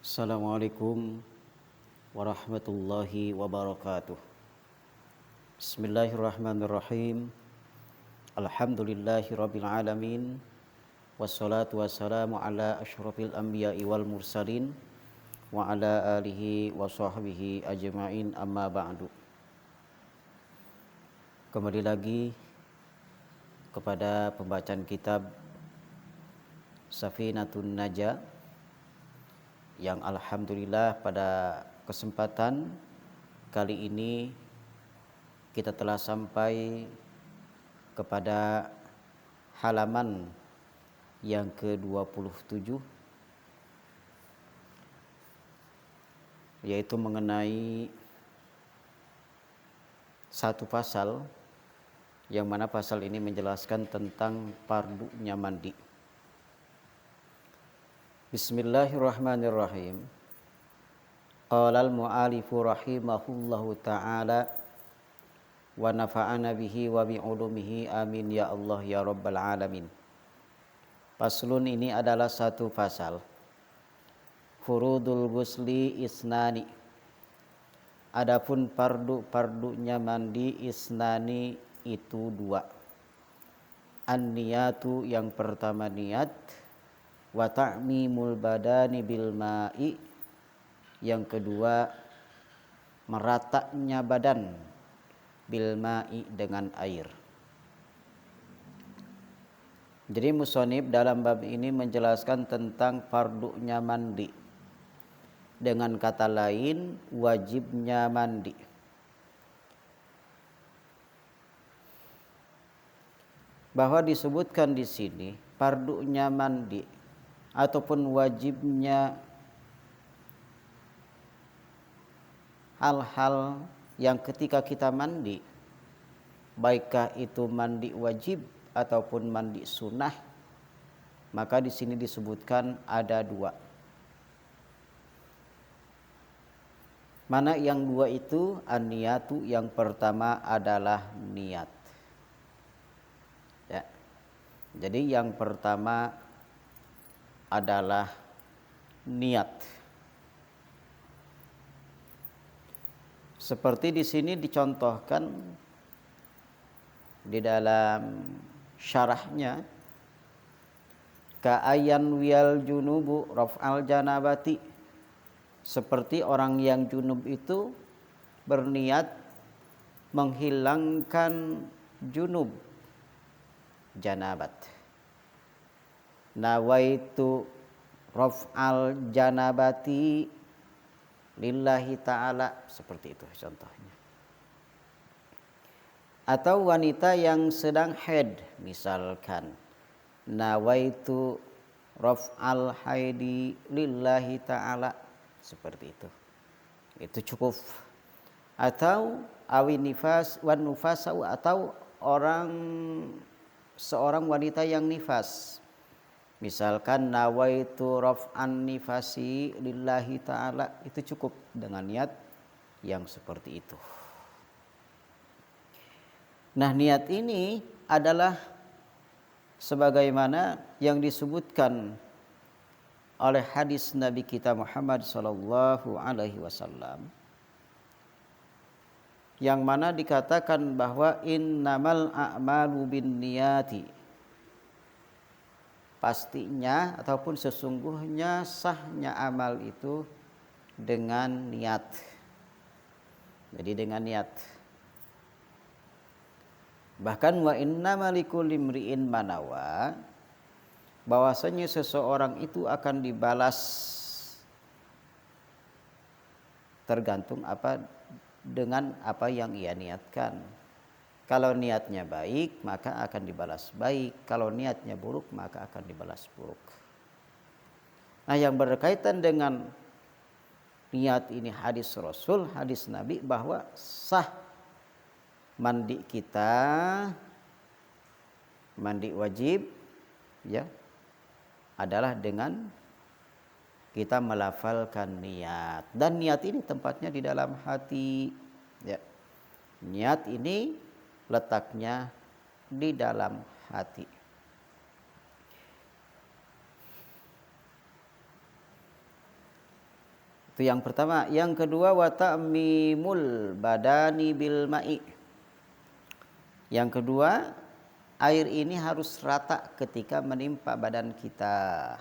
Assalamualaikum warahmatullahi wabarakatuh. Bismillahirrahmanirrahim. Alhamdulillahi rabbil alamin. Wassalatu wassalamu ala asyrafil anbiya'i wal mursalin wa ala alihi wa sahbihi ajma'in, amma ba'du. Kembali lagi kepada pembacaan kitab Safinatun Najah, yang alhamdulillah pada kesempatan kali ini kita telah sampai kepada halaman yang ke-27, yaitu mengenai satu pasal yang mana pasal ini menjelaskan tentang fardunya mandi. Bismillahirrahmanirrahim. Qala al-mu'alifu rahimahullahu ta'ala wa nafa'ana bihi wa bi'ulumihi amin ya Allah ya rabbal alamin. Paslun ini adalah satu pasal. Furudul ghusli isnani. Adapun fardunya mandi isnani itu dua. An-niyatu, yang pertama niat, wa ta'mimul badani bil ma'i, yang kedua meratanya badan bil ma'i, dengan air. Jadi musonib dalam bab ini menjelaskan tentang fardunya mandi, dengan kata lain wajibnya mandi. Bahwa disebutkan di sini fardunya mandi ataupun wajibnya hal-hal yang ketika kita mandi, baikkah itu mandi wajib ataupun mandi sunnah, maka di sini disebutkan ada dua. Mana yang dua itu? An-niyatu, yang pertama adalah niat. Ya. Jadi yang pertama adalah niat. Seperti di sini dicontohkan di dalam syarahnya, ka'ayan wiyal junubu raf'al janabati, seperti orang yang junub itu berniat menghilangkan junub, janabat. Nawaitu raf'al janabati lillahi ta'ala, seperti itu contohnya. Atau wanita yang sedang haid, misalkan nawaitu raf'al haidi lillahi ta'ala, seperti itu. Itu cukup. Atau awin nifas wan nufasau, atau seorang wanita yang nifas, misalkan nawaitu raf'an nifasi lillahi ta'ala, itu cukup dengan niat yang seperti itu. Nah, niat ini adalah sebagaimana yang disebutkan oleh hadis Nabi kita Muhammad sallallahu alaihi wasallam, yang mana dikatakan bahwa innamal a'malu binniyati, pastinya ataupun sesungguhnya sahnya amal itu dengan niat. Jadi dengan niat. Bahkan wa innamal likulli imri'in manawa, bahwasanya seseorang itu akan dibalas tergantung dengan apa yang ia niatkan. Kalau niatnya baik, maka akan dibalas baik. Kalau niatnya buruk, maka akan dibalas buruk. Nah, yang berkaitan dengan niat ini hadis Rasul, hadis Nabi, bahwa sah mandi kita, mandi wajib, ya, adalah dengan kita melafalkan niat. Dan niat ini tempatnya di dalam hati, ya. Niat ini letaknya di dalam hati. Itu yang pertama. Yang kedua, wa ta'mimul badani bil ma'i. Yang kedua, air ini harus rata ketika menimpa badan kita.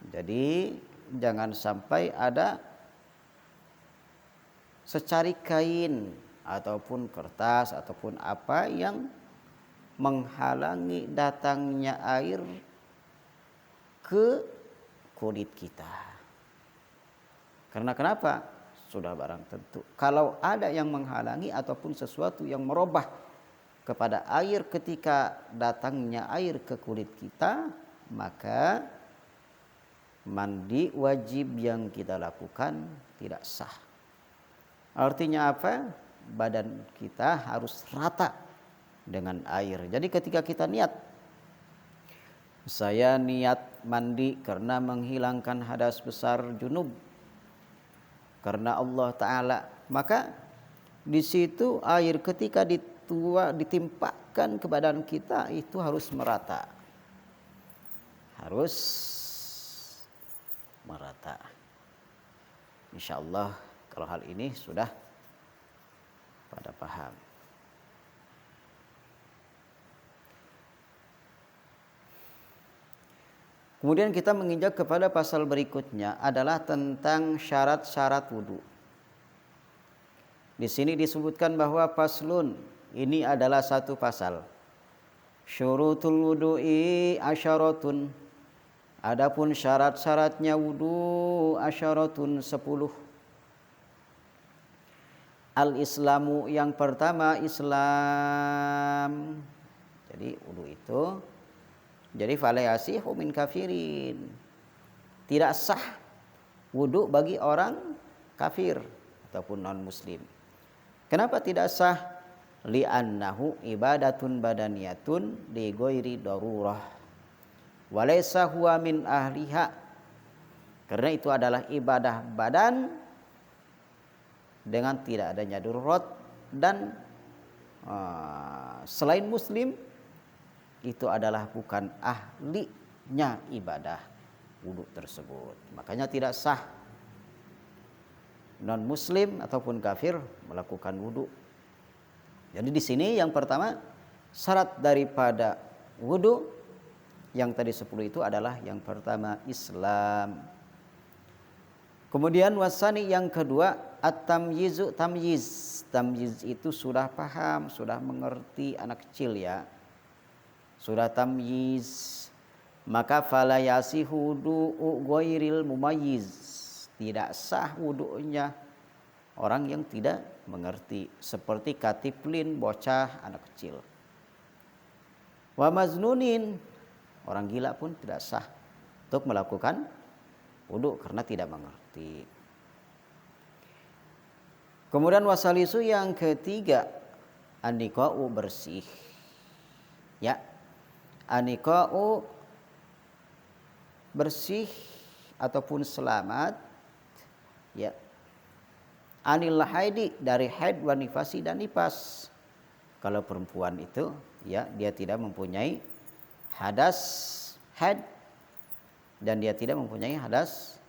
Jadi jangan sampai ada secari kain ataupun kertas ataupun apa yang menghalangi datangnya air ke kulit kita. Karena kenapa? Sudah barang tentu. Kalau ada yang menghalangi ataupun sesuatu yang merubah kepada air ketika datangnya air ke kulit kita, maka mandi wajib yang kita lakukan tidak sah. Artinya apa? Badan kita harus rata dengan air. Jadi ketika kita niat, saya niat mandi karena menghilangkan hadas besar junub karena Allah Ta'ala, maka di situ air ketika ditimpakan ke badan kita itu harus merata. Harus merata. Insya Allah kalau hal ini sudah pada paham. Kemudian kita menginjak kepada pasal berikutnya adalah tentang syarat-syarat wudu. Di sini disebutkan bahwa faslun ini adalah satu pasal. Syurutul wudu'i asyaratun. Adapun syarat-syaratnya wudu asyaratun 10. Al-Islamu yang pertama Islam. Jadi wudu itu jadi falayasihu min kafirin. Tidak sah wudu bagi orang kafir ataupun non muslim. Kenapa tidak sah? Li'annahu ibadatun badaniyatun li ghairi darurah. Walaysa huwa min ahliha. Karena itu adalah ibadah badan dengan tidak adanya darurat dan selain muslim itu adalah bukan ahlinya ibadah wudu tersebut. Makanya tidak sah non muslim ataupun kafir melakukan wudu. Jadi di sini yang pertama syarat daripada wudu yang tadi 10 itu adalah yang pertama Islam. Kemudian wasani yang kedua at-tamyizu, tamyiz. Tamyiz itu sudah paham, sudah mengerti anak kecil ya. Sudah tamyiz, maka fala yasihu wudu'u ghairil mumayyiz. Tidak sah wudu'nya orang yang tidak mengerti, seperti katiflin, bocah, anak kecil. Wa maznunin, orang gila pun tidak sah untuk melakukan wudu karena tidak mengerti. Kemudian wasalisu yang ketiga an-niqa'u, bersih. Ya. An-niqa'u bersih ataupun selamat ya. Anil haidi, dari haid wa nifasi dan nifas. Kalau perempuan itu ya dia tidak mempunyai hadas haid dan dia tidak mempunyai hadas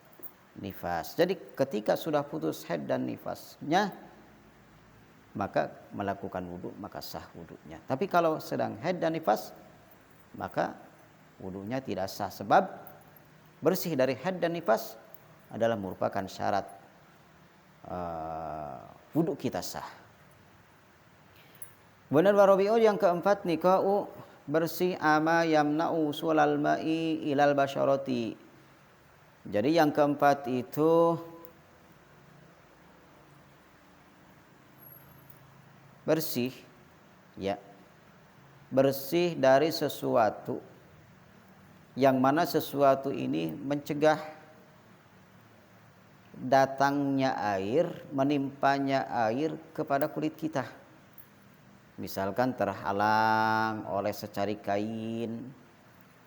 nifas. Jadi ketika sudah putus haid dan nifasnya maka melakukan wudu, maka sah wudunya. Tapi kalau sedang haid dan nifas maka wudunya tidak sah, sebab bersih dari haid dan nifas adalah merupakan syarat wudu kita sah. Benar warabi'u yang keempat niqa'u, bersih ama yamna'u sulal ma'i ilal basyarati. Jadi yang keempat itu bersih ya. Bersih dari sesuatu yang mana sesuatu ini mencegah datangnya air, menimpanya air kepada kulit kita. Misalkan terhalang oleh secari kain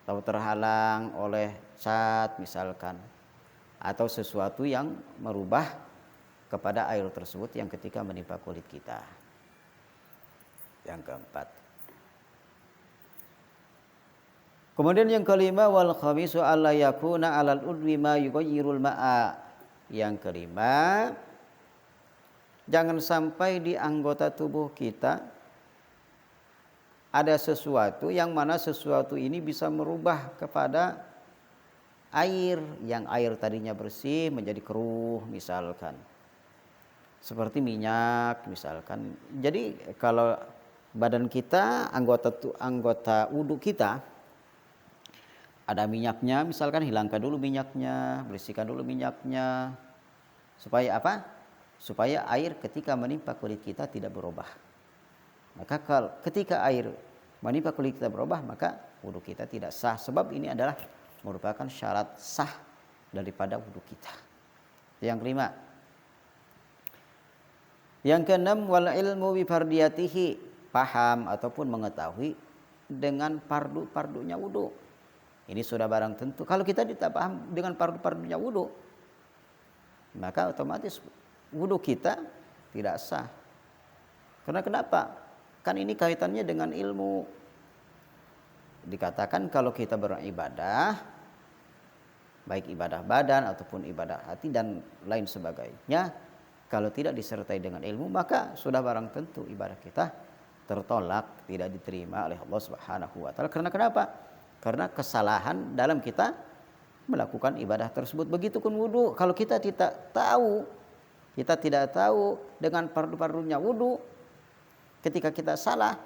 atau terhalang oleh cat misalkan, atau sesuatu yang merubah kepada air tersebut yang ketika menimpa kulit kita. Yang keempat. Kemudian yang kelima wal khamisu alla yakuna alal udwi ma yughayyirul ma'a. Yang kelima, jangan sampai di anggota tubuh kita ada sesuatu yang mana sesuatu ini bisa merubah kepada air, yang air tadinya bersih menjadi keruh misalkan. Seperti minyak misalkan. Jadi kalau badan kita, anggota wudu kita ada minyaknya, misalkan hilangkan dulu minyaknya, bersihkan dulu minyaknya. Supaya apa? Supaya air ketika menimpa kulit kita tidak berubah. Maka ketika air menimpa kulit kita berubah, maka wudu kita tidak sah. Sebab ini adalah merupakan syarat sah daripada wudu kita. Yang kelima. Yang keenam, wal ilmu bi fardiyatihi, paham ataupun mengetahui dengan pardu-pardunya wudu. Ini sudah barang tentu. Kalau kita tidak paham dengan pardu-pardunya wudu, maka otomatis wudu kita tidak sah. Karena kenapa? Kan ini kaitannya dengan ilmu. Dikatakan kalau kita beribadah, baik ibadah badan ataupun ibadah hati dan lain sebagainya, kalau tidak disertai dengan ilmu, maka sudah barang tentu ibadah kita tertolak, tidak diterima oleh Allah Subhanahu wa taala. Karena kenapa? Karena kesalahan dalam kita melakukan ibadah tersebut. Begitupun wudu, kalau kita tidak tahu dengan pardu-pardunya wudu, ketika kita salah,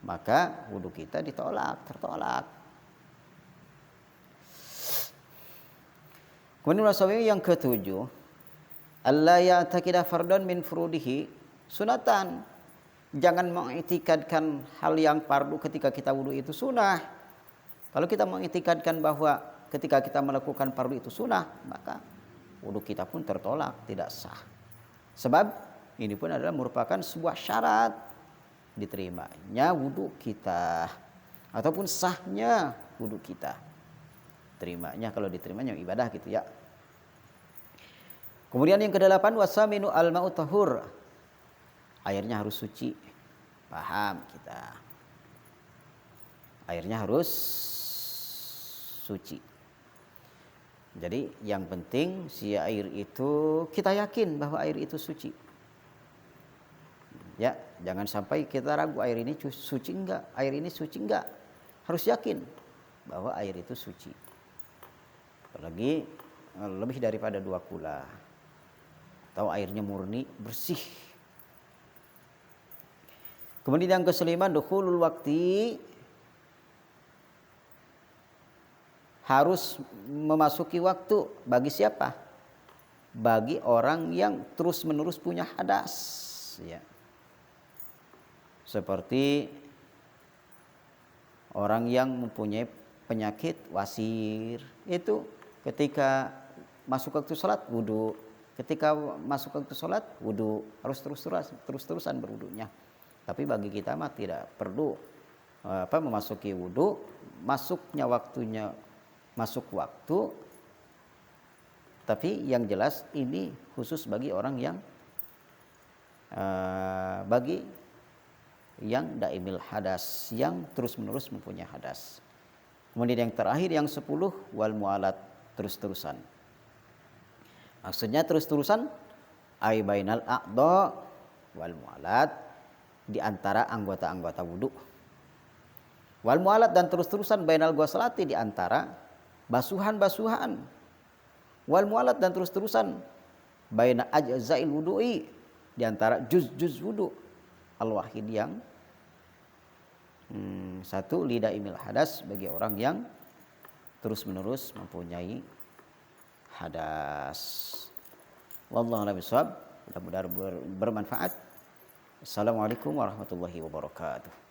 maka wudu kita tertolak. Kemudian wasawi yang ketujuh, alla ya'taqida fardhan min furudihi sunatan. Jangan mengiktikadkan hal yang fardu ketika kita wudu itu sunnah. Kalau kita mengiktikadkan bahwa ketika kita melakukan fardu itu sunnah, maka wudu kita pun tertolak, tidak sah. Sebab ini pun adalah merupakan sebuah syarat diterimanya wudu kita ataupun sahnya wudu kita. Terimanya, kalau diterimanya ibadah gitu ya. Kemudian yang kedelapan, wasaminu al-ma'u tahur. Airnya harus suci. Paham kita. Airnya harus suci. Jadi yang penting si air itu kita yakin bahwa air itu suci. Ya, jangan sampai kita ragu air ini suci enggak, air ini suci enggak. Harus yakin bahwa air itu suci. Apalagi lebih daripada 2 kula. Atau airnya murni, bersih. Kemudian yang kelima, dukhulul waktu, harus memasuki waktu. Bagi siapa? Bagi orang yang terus-menerus punya hadas, ya. Seperti orang yang mempunyai penyakit wasir, itu ketika masuk waktu sholat wudu, ketika masuk waktu sholat wudu, harus terus-terusan berwudunya. Tapi bagi kita mah tidak perlu memasuki wudu, masuknya waktunya masuk waktu. Tapi yang jelas ini khusus bagi orang yang bagi yang daimil hadas, yang terus-menerus mempunyai hadas. Kemudian yang terakhir yang 10, wal mualat, terus-terusan. Maksudnya terus-terusan ai bainal a'dha wal mualat, di antara anggota-anggota wudu. Wal mualat, dan terus-terusan bainal ghuslati, di antara basuhan-basuhan. Wal mualat, dan terus-terusan baina ajza'il wudu'i, di antara juz-juz wudu. Al-wahid, yang satu, lidaimil hadas, bagi orang yang terus-menerus mempunyai hadas. Wallahu a'lam bishawab. Mudah-mudahan bermanfaat. Assalamualaikum warahmatullahi wabarakatuh.